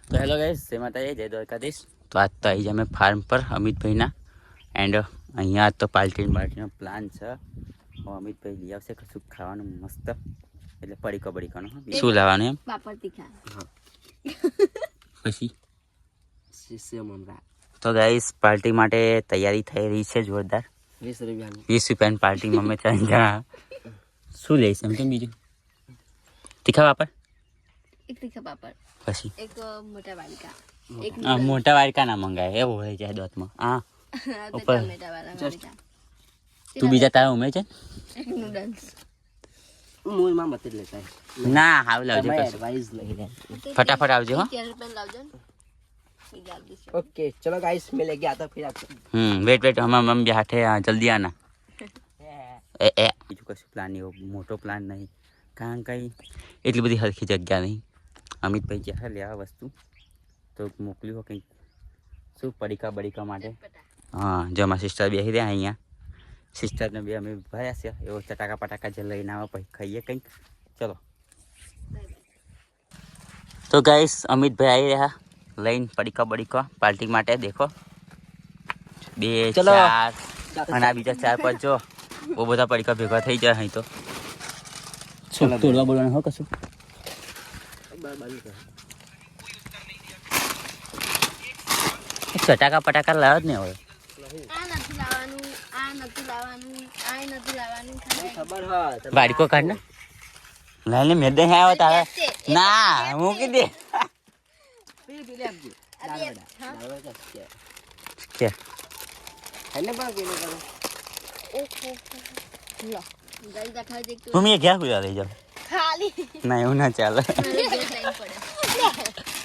તો hello guys, જય માતાજી, જય દ્વારકાધીશ. તો આજ તો આવી અમે ફાર્મ પર અમિતભાઈના એન્ડ અહીંયા તો પાર્ટીનો પ્લાન છે. અમિતભાઈ લઈ આવશે કશું ખાવાનું મસ્ત, એટલે પડીકાનું. શું લાવવાનું એમ? પાપડ તીખા. પછી તો ગાઈસ પાર્ટી માટે તૈયારી થઈ રહી છે જોરદાર. 20 રૂપિયાની પાર્ટીમાં અમે 3 જણા. શું લઈશ એમ કેમ બીજું? તીખા પાપડ, એક તીખા પાપડ, પછી એક મોટા વાડકા, એક મોટા વાડકા ના મંગાય એવું હોય જાય દોતમાં. હા ઉપર ટમેટા વાળા વાડકા, તું બીજા તારા ઉમે છે એક નૂડલ્સ. મૂળમાં મત લેતા ના હાવ લાવજો કશું. એડવાઇસ નહીં લે. ફટાફટ આવજો હો. 11 રૂપિયા લાવજો ને. ओके चलो गाइस मैं लेके आता फिर आपको. वेट हम भी हाथे जल्दी आना. એ બીજું કશું પ્લાન નહીં, મોટો પ્લાન નહીં, કારણ કંઈ એટલી બધી હરખી જગ્યા નહીં. અમિતભાઈ ક્યાં લેવા વસ્તુ તો મોકલ્યું કંઈક શું બડીકા માટે. હા જો અમારા સિસ્ટર બેસી રહ્યા અહીંયા. સિસ્ટરને બી અમે ભર્યા છે એવો ચટાકા જે લઈને આવે પછી ખાઈએ કંઈક. ચલો તો ગાઈસ અમિતભાઈ આવી રહ્યા લઈને બડીકા પાર્ટી માટે. દેખો 2 4 અને આ બીજા 4 5 જો બહુ બધા પડીકા ભેગા થઈ જાય અહીં તો. શું તોડવા બોલવાનું હો કશું? ચટાકા લાવ જ ને હવે. આ નથી લાવવાનું. खबर है વાડકો કાઢ ને લાઈને મેદે આવ્યો તારે ના મૂકી દે. फिर ले आप जी दाल वड़ा કે है ना बाकी नहीं करो લો ગાઈ દેખાય દેખ તો મમ્મી ક્યાં ખુલા લઈ જાવ? ખાલી ના એવું ના ચાલે.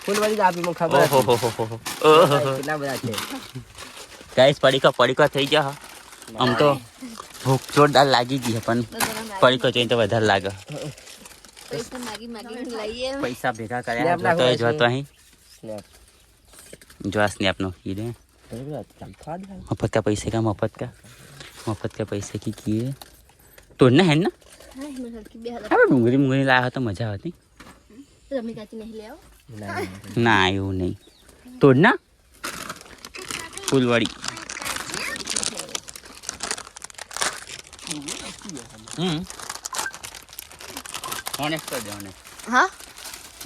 फुल वाली दाबी में खबर ઓહો कितना बड़ा છે. ગાઈસ પડીકા થઈ ગયા. આમ તો ભૂખ જોરદાર લાગી ગઈ છે પણ પડીકો જોઈએ તો વધારે લાગે. પૈસા માગી લઈએ. પૈસા ભેગા કર્યા તો જોતો અહીં स्नैप જો આ સ્નેપનો कीड़े मफत का पैसे की कीड़े तोड़ना है ना. હા મને હલકી બે હાલ આપણે ડુંગળી લાવ્યા તો મજા આવતી. રમી કાચી નહીં લેવો. ના એવું નહીં. તોડના ફૂલવાડી. ઓનેસ્ટ કરી દે હા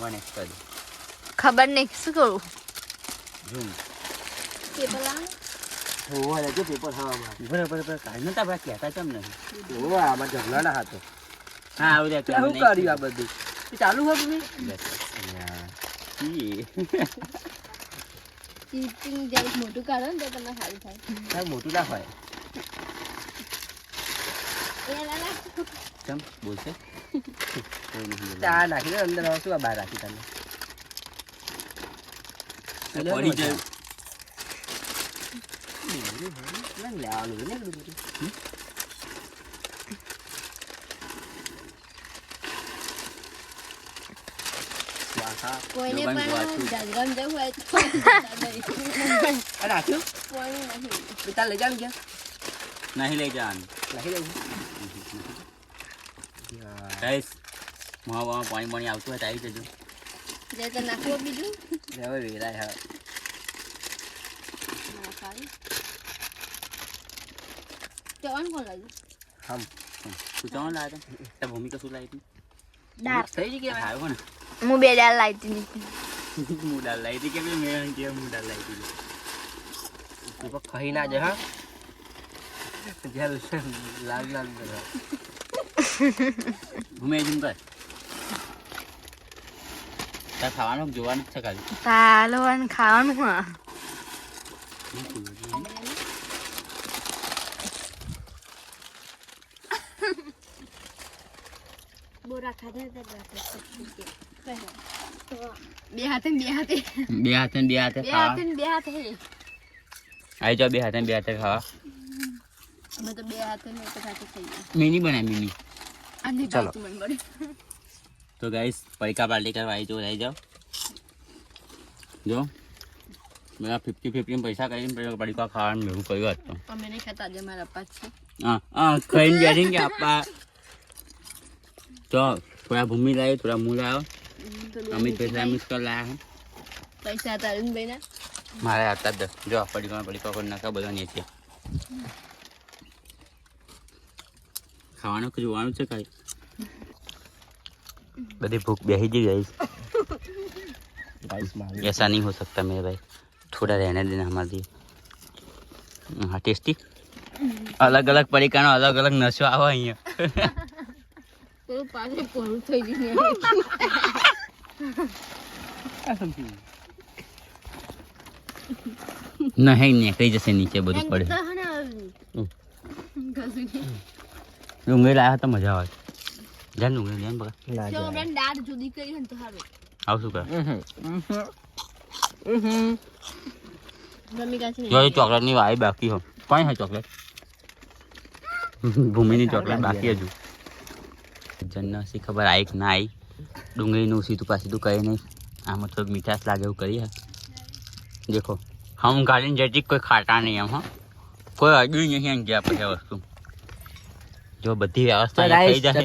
ઓનેસ્ટ કરી દે. ખબર નહીં શું કરું. ઝૂમ પેપર લાવ. वो वाला जो पेपर हाँ हमारा બરાબર કાઢ નતા આપણે કહેતા કેમ નહીં? वो हमारा झगड़ा ना हाथों હા આવું દે क्या હું કર્યું આ બધું એ ચાલુ હોય તમે ચીટિંગ જ્યારે મોટું કાઢો ને તો તમને સારું થાય. કાંઈ મોટું ના હોય. એ ના કેમ બોલશે આ નાખી દે અંદર શું આ બહાર રાખી તમે પડી જાય. લેવાનું ને કોઈને જોવાનું પણ જોવાતું. જાગરણ જવું હોય તો આ નાખ્યું કોઈ નહીં. પિતા લઈ જાવ ક્યાં નહીં લઈ જવાનું. નાખી દઉં ગાઈસ મોમાં પાણી આવતું હોય તો આવી જજો. જે તો નાખવો બીજું હવે વેરાય હા ના ખાલી ચવાણ કોણ લાગ્યું? હમ તું ચાલો લાવ્યો તો ભૂમિકા શું લાવી હતી? દાળ. થઈ ગઈ કે આવ્યો ને હું બે દાળ લાવી હતી. હું દાલ લાવી હતી કે મેં કે હું દાલ લાવી હતી. પેપર ખાઈ ના જાય હા જેલ લાલ લાલ કરો ભૂમે જેમ કર તાર ખાવાનું જોવાનું જ છે ખાલી. પાલવાનું ખાવાનું હા. બોરા ખાધા બે હાથે બે હાથે ખાવા આવી જાઓ. બે હાથે ખાવા. અમે તો બે હાથે ને એક હાથે ખાઈએ. મિની બનાવી મિની. અને ચાલો. ચાલો મન બડે તો ગાઈસ પડીકા પાર્ટી કરવા આવી જાઓ. જો મેં 50-50 પૈસા કરીને પડીકા ખાવાનું ભેગું કર્યું હતું. અમે નહીં ખાતા આજે મારા પપ્પા છે. ખાઈને બેઠી કે આપા તો થોડા ભૂમિ લાવ્યો થોડા મું લાવ્યો. અમિતભાઈ મિક્સ કર લાયા પૈસા હતા અરુણભાઈ ના મારે હતા જ જો પડી કોઈ નાખા બધા ને છે ખાવાનું કે જોવાનું છે કાંઈ बड़ी भूख बेही जी गई ऐसा नहीं हो सकता मेरे भाई थोड़ा रहने देना हमारे लिए हाँ टेस्टी अलग अलग परिकार अलग अलग नशो आवा अँ તો પાછે પૂરું થઈ ગયું नहीं कहीं जैसे नीचे બધું પડે ડુંગળી લાયા તો મજા આવે જાન ડુંગળી લેન બગા જો આપણે દાળ જુદી કરી હન તો હારું આવ શું કર મમ્મી કાছে જો ચોકલેટ ની વાઈ બાકી હો કોણ હે ચોકલેટ ભૂમિ ની ચોકલેટ બાકી હજુ જન્ના સી ખબર આઈ કે ના આઈ ડુંગળી નું સીધું પાછું કહે નહીં આમાં થોડું મીઠાશ લાગે એવું કરી હે देखो हम गार्डन जैसी कोई खाता नहीं हम हाँ कोई अड्डी नहीं गया પછી વસ્તુ જો બધી વ્યવસ્થા થઈ જાય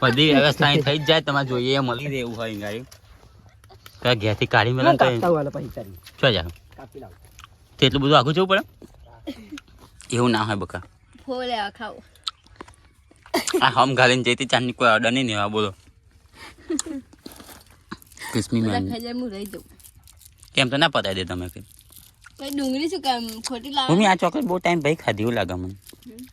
બધી વ્યવસ્થા થઈ જાય તમારે જોઈએ એ મળી રહે એવું હોય ગાડી તો ઘેરથી કાઢી મેળા તો શું જા તે એટલું બધું આખું જવું પડે એવું ના હોય બકા ફોલે ખાવ આ હમ ગાર્ડન જઈતી ચાંદની કોઈ ઓર્ડર નહીં લેવા બોલો કિસ્મી બધા મેં ખાઈ જાય હું રહી જાઉં કેમ તો ના પતાવી દે તમે કે કઈ ડુંગળી શું કામ ખોટી લાવ મમ્મી આ ચોકલેટ બહુ ટાઈમ ભાઈ ખાધી એવું લાગે મને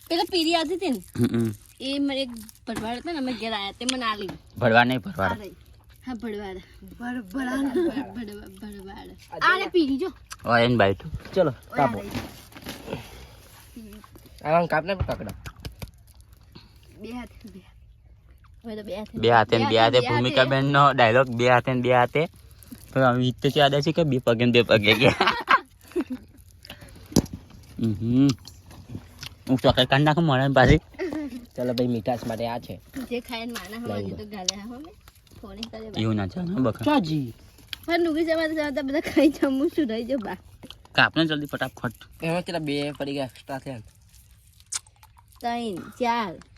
પેલા પીરી આવતી હતી ને હમ એ મારે એક ભરવાડ હતા ને અમે ઘેર આવ્યા તે મને આલી ભરવા નહીં ભરવા હા ભરવાડ ભરવાડ આલે પીરી જો ઓરેન્જ બાઈટ ચલો કાપો આમ કાપને પકડો બે હાથ હવે તો બે હાથ બે હાથે ને બે હાથે ભૂમિકા બેન નો ડાયલોગ બે હાથે ને બે હાથે તો આવી તો યાદ છે કે બે પગે ને બે પગે ગયા હું ચોકલેટ કાઢી નાખું મળે પાછી ચલો ભાઈ મીઠાશ માટે આ છે જે ખાઈને માના હવા તો ગાલે હા અમે ફોન કરે એવું ના ચાલે બકા ચાજી પણ ડુંગળી જમા બધા ખાઈ જમું શું રહી જો બા કાપને જલ્દી ફટાફટ એમાં કેટલા બે પડી ગયા એક્સ્ટ્રા થયા 3 4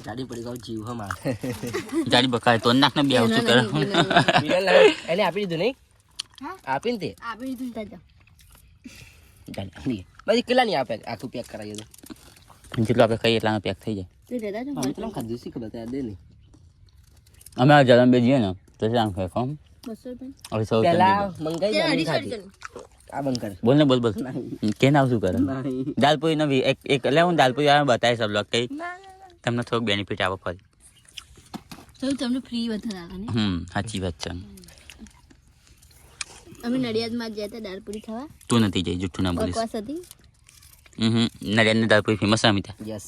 ગાડી પડી ગયો જીવ હમા જાડી બકા તો નાખ ને બે આવતું કરે એને આપી દીધું નહીં હા આપીને તે આપી દીધું તાજા ચાલ પછી કેટલા નહીં આપે આખું પેક કરાવી દો જેટલું આપણે ખાઈએ એટલાનો પેક થઈ જાય તું દેતા જો કેટલા ખાધું શી ખબર દે નહીં અમે આ જલમ બે જઈએ ને તો ત્યાં ખાઈ ફોર્મ 200 રૂપિયા હવે સૌ પેલા મંગાઈ તે જાય 250 ખાધી આ બંધ કર બોલ ને બોલ કે નાવ શું કરે નહીં દાલપુરી નવી એક લે હું દાલપુરી આવે બતાવી સબ લોગ કઈ તમને થોડુંક બેનિફિટ આવે ફરી તો તમને ફ્રી વધારે આવે ને સાચી વાત છે અમે નડિયાદમાં ગયા હતા દાળપુરી ખાવા તું નથી જઈ જુઠ્ઠું ના બોલીશ બકવાસ હતી નડિયાદની દાલપુરી ફેમસ છે અમિતા યસ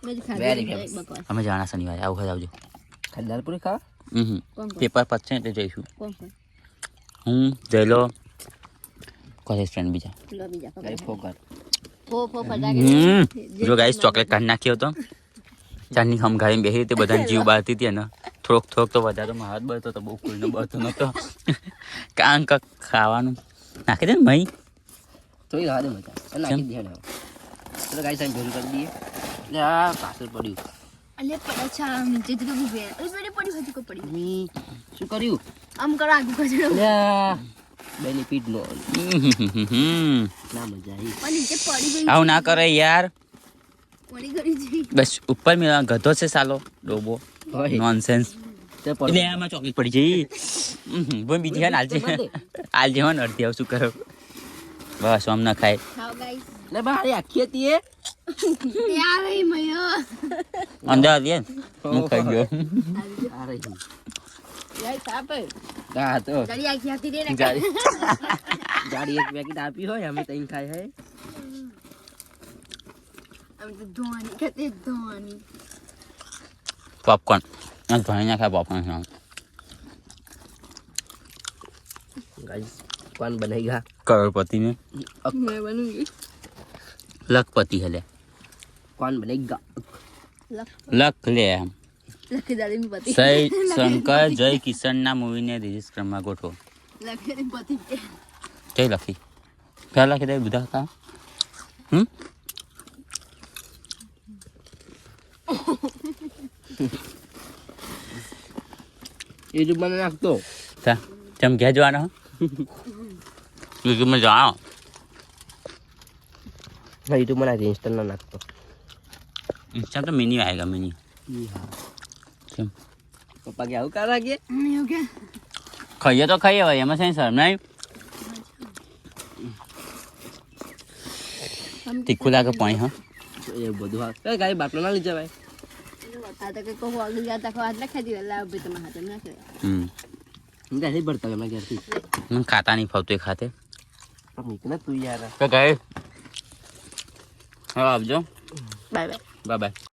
મેં Very ખાધી famous. બકવાસ અમે જાણા શનિવારે આવું હોય આવજો દાલપુરી ખાવા કોણ કોણ પેપર પતશે એટલે જઈશું કોણ કોણ હું જયલો કોલેજ ફ્રેન્ડ બીજા લો બીજા ગાઈ ફોકર ફો ફટાકે જો ગાઈસ ચોકલેટ કાઢી નાખ્યો હતો ચાંદની હમ ગાડીને બેસી તે બધાને જીવ બાળતી હતી ને થોડોક તો વધારે મારો જ બળતો તો બહુ કોઈનો બળતો નતો કાંક ખાવાનું નાખી દે ને ભાઈ તોય રાહ દે મજા અને નાખી દે ને ચલો ગાઈસ આમ ભેરું કરી દઈએ એટલે આ પાછળ પડ્યું અલે પડા છા નીચે તો ઉભે અરે બેડે પડી હતી કો પડી મી શું કર્યું આમ કરો આગુ કચડો બેનિફિટ નો ના મજા આવી પણ નીચે પડી ગઈ આવું ના કરે યાર પડી ગઈ જી બસ ઉપર મેં ગધો છે સાલો ડોબો હોય નોનસેન્સ તે એટલે આમાં ચોકલેટ પડી જઈ બોલ બીજી હા આલજે આલજે હો ને અડધી આવ શું કરો બસ આમ ના ખાય ખાઓ ગાઈસ લે બારે આખી હતી એ યાર એ મયો અંદર આવીએ હું ખાઈ ગયો આ રહી ગાઈસ આપે હા તો ગાડી આખી આખી દે ને ગાડી એક પેકેટ આપી હોય અમે તઈ ખાય હે અમે તો ધોવાની કતે ધોવાની પોપકોર્ન ઘણી ના ખાય પોપકોર્ન गाइस कौन बनेगा करोड़पति में मैं बनूंगी लखपति है ले कौन बनेगा लख ले लखदारी में पति सही शंकर जय किशन ना मूवी ने रिलीज क्रमમાં ગોઠવો लखदारी पति के કઈ લખી ક્યાં લખી દે બધા કા ये जो बना नाख दो તા તમે ઘેર જવાનો યુટ્યુબમાં જાણો યુટ્યુબમાં નાખી ઇન્સ્ટામાં નાખતો ઇન્સ્ટા તો મિની આવેગા મિની હા કેમ પપ્પા કે આવું કાઢા કે એવું કે ખાઈએ તો ખાઈએ ભાઈ એમાં છે સર નહીં તીખું લાગે પાણી હા એ બધું હા ગાય બાટલો ના લઈ જવાય આ તો કંઈક કહું આગળ ગયા તા હાથ લખાઈ દીધા લાવ ભાઈ તમારા હાથે નાખી ગાય ભરતા એમના ઘેરથી મને ખાતા નહીં ફાવતું એ ખાતે નીકળે તું યાર તો ગયે હવે આવજો બાય બાય બાય બાય